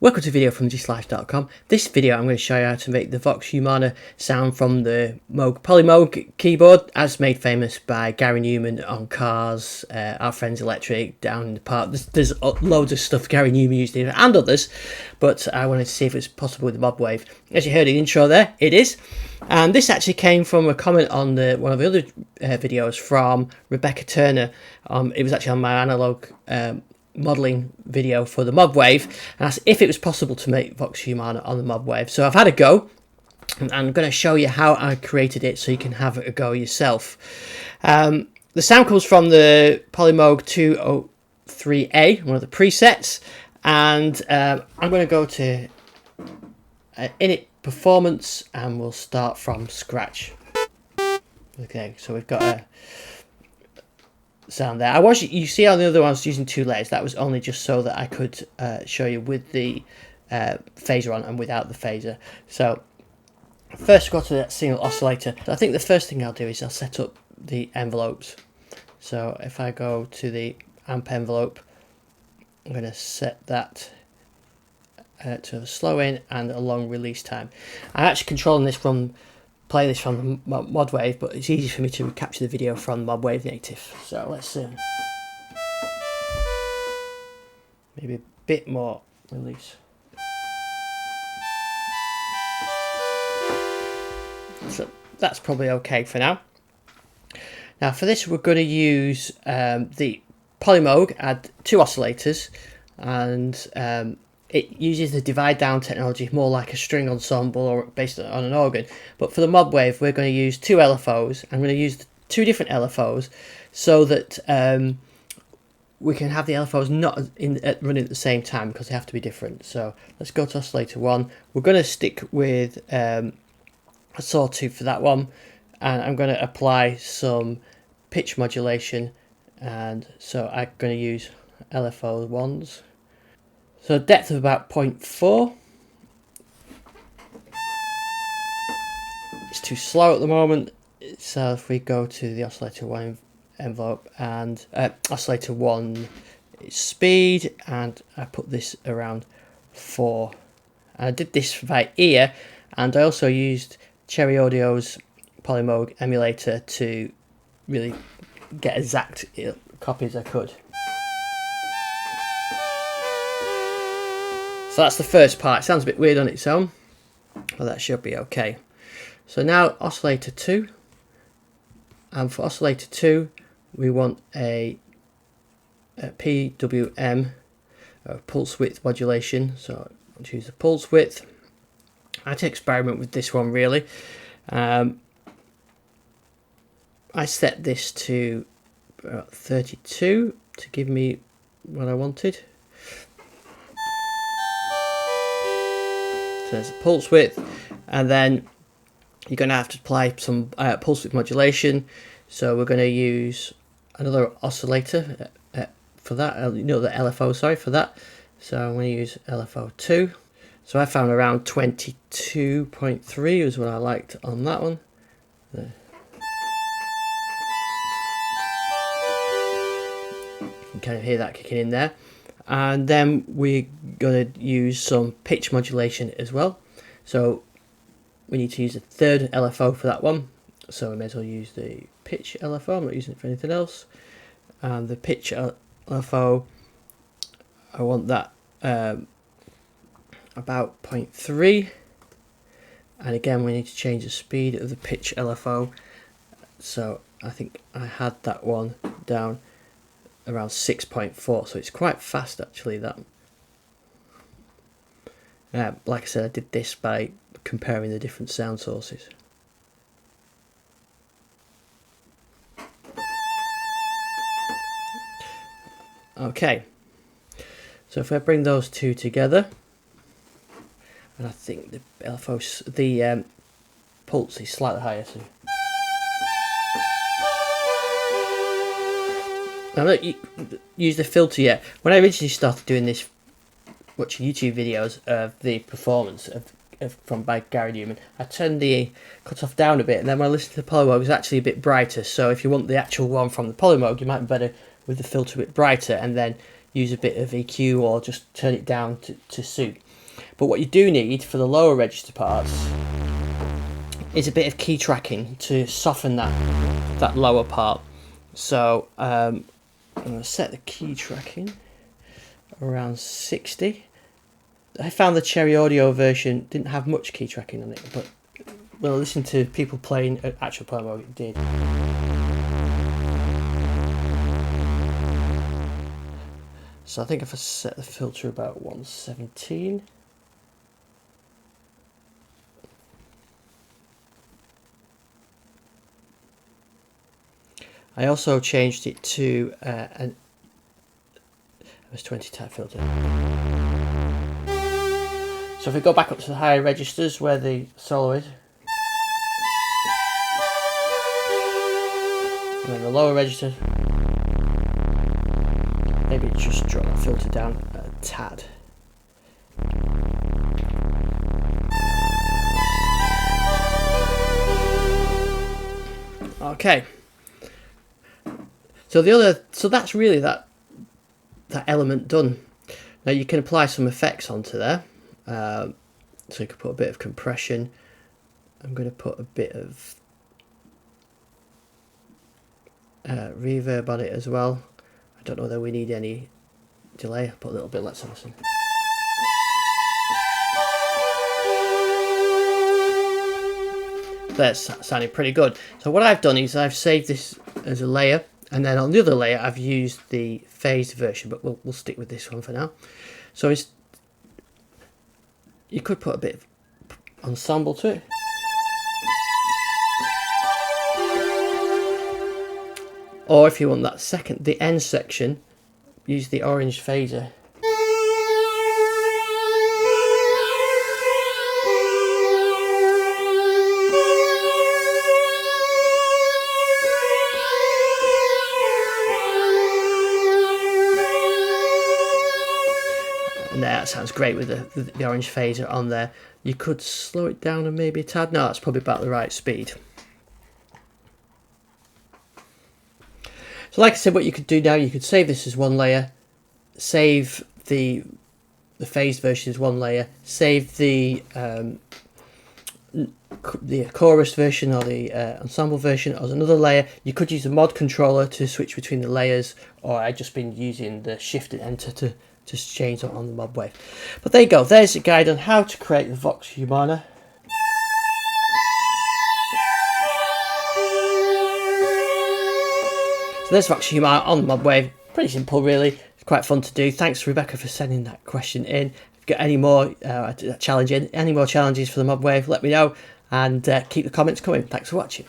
Welcome to a video from GSlice.com. This video I'm going to show you how to make the Vox Humana sound from the Polymoog keyboard, as made famous by Gary Numan on Cars, Our Friends Electric, Down in the Park. There's loads of stuff Gary Numan used in and others, but I wanted to see if it's possible with the Modwave. As you heard in the intro there, it is. And this actually came from a comment on one of the other videos from Rebecca Turner. It was actually on my analog modelling video for the Modwave, and asked if it was possible to make Vox Humana on the Modwave. So I've had a go, and I'm going to show you how I created it so you can have a go yourself. The sound comes from the Polymoog 203A, one of the presets, and I'm going to go to Init Performance, and we'll start from scratch. Okay, so we've got a sound there. You see on the other one I was using two layers. That was only just so that I could show you with the phaser on and without the phaser. So first go to that single oscillator. So I think the first thing I'll do is I'll set up the envelopes. So if I go to the amp envelope, I'm going to set that to a slow in and a long release time. I'm actually controlling this from play this from the Modwave, but it's easy for me to capture the video from Modwave native. So let's maybe a bit more release. So that's probably okay for now. Now for this we're going to use the Polymoog, add two oscillators, and it uses the divide down technology, more like a string ensemble or based on an organ. But for the Modwave, we're going to use two LFOs. I'm going to use two different LFOs so that we can have the LFOs not running at the same time, because they have to be different. So let's go to oscillator 1. We're going to stick with a sawtooth for that one, and I'm going to apply some pitch modulation, and so I'm going to use LFO 1s. So depth of about 0.4. It's too slow at the moment. So if we go to the oscillator 1 envelope and oscillator 1 is speed, and I put this around 4. And I did this by ear, and I also used Cherry Audio's Polymoog emulator to really get exact copy as I could. So that's the first part. It sounds a bit weird on its own, but that should be okay. So now oscillator 2, and for oscillator 2 we want a PWM, pulse width modulation. So I'll choose the pulse width. I had to experiment with this one really. I set this to 32 to give me what I wanted. There's a pulse width, and then you're going to have to apply some pulse width modulation. So we're going to use another oscillator for that, the LFO, sorry, for that. So I'm going to use LFO 2. So I found around 22.3 was what I liked on that one. You can kind of hear that kicking in there. And then we're going to use some pitch modulation as well. So we need to use a third LFO for that one. So we may as well use the pitch LFO. I'm not using it for anything else. And the pitch LFO, I want that about 0.3. And again, we need to change the speed of the pitch LFO. So I think I had that one down around 6.4, so it's quite fast actually. That like I said, I did this by comparing the different sound sources. Okay, so if I bring those two together, and I think the LFO, the pulse is slightly higher, so I've not used the filter yet. When I originally started doing this, watching YouTube videos of the performance by Gary Numan, I turned the cutoff down a bit, and then when I listened to the Polymoog, it was actually a bit brighter. So if you want the actual one from the Polymoog, you might be better with the filter a bit brighter, and then use a bit of EQ or just turn it down to suit. But what you do need for the lower register parts is a bit of key tracking to soften that lower part. So I'm going to set the key tracking around 60. I found the Cherry Audio version didn't have much key tracking on it, but when I listened to people playing actual Polymoog, it did. So I think if I set the filter about 117. I also changed it to an MS-20 type filter. So if we go back up to the higher registers where the solo is, and then the lower register, maybe just drop that filter down a tad. Okay. So that's really that element done. Now you can apply some effects onto there. So you can put a bit of compression. I'm going to put a bit of reverb on it as well. I don't know whether we need any delay. I'll put a little bit. Let's have a listen. That's sounding pretty good. So what I've done is I've saved this as a layer, and then on the other layer I've used the phased version, but we'll stick with this one for now. So you could put a bit of ensemble to it. Or if you want the end section, use the orange phaser. And that sounds great with the orange phaser on there. You could slow it down and maybe a tad. No, that's probably about the right speed. So like I said, what you could do now, you could save this as one layer, save the phased version as one layer, save the chorus version or the ensemble version as another layer. You could use the mod controller to switch between the layers, or I've just been using the shift and enter to just change on the Modwave. But there you go, there's a guide on how to create the Vox Humana. So there's Vox Humana on the Modwave. Pretty simple really, it's quite fun to do. Thanks Rebecca for sending that question in. If you've got any more challenges for the Modwave, let me know, and keep the comments coming. Thanks for watching.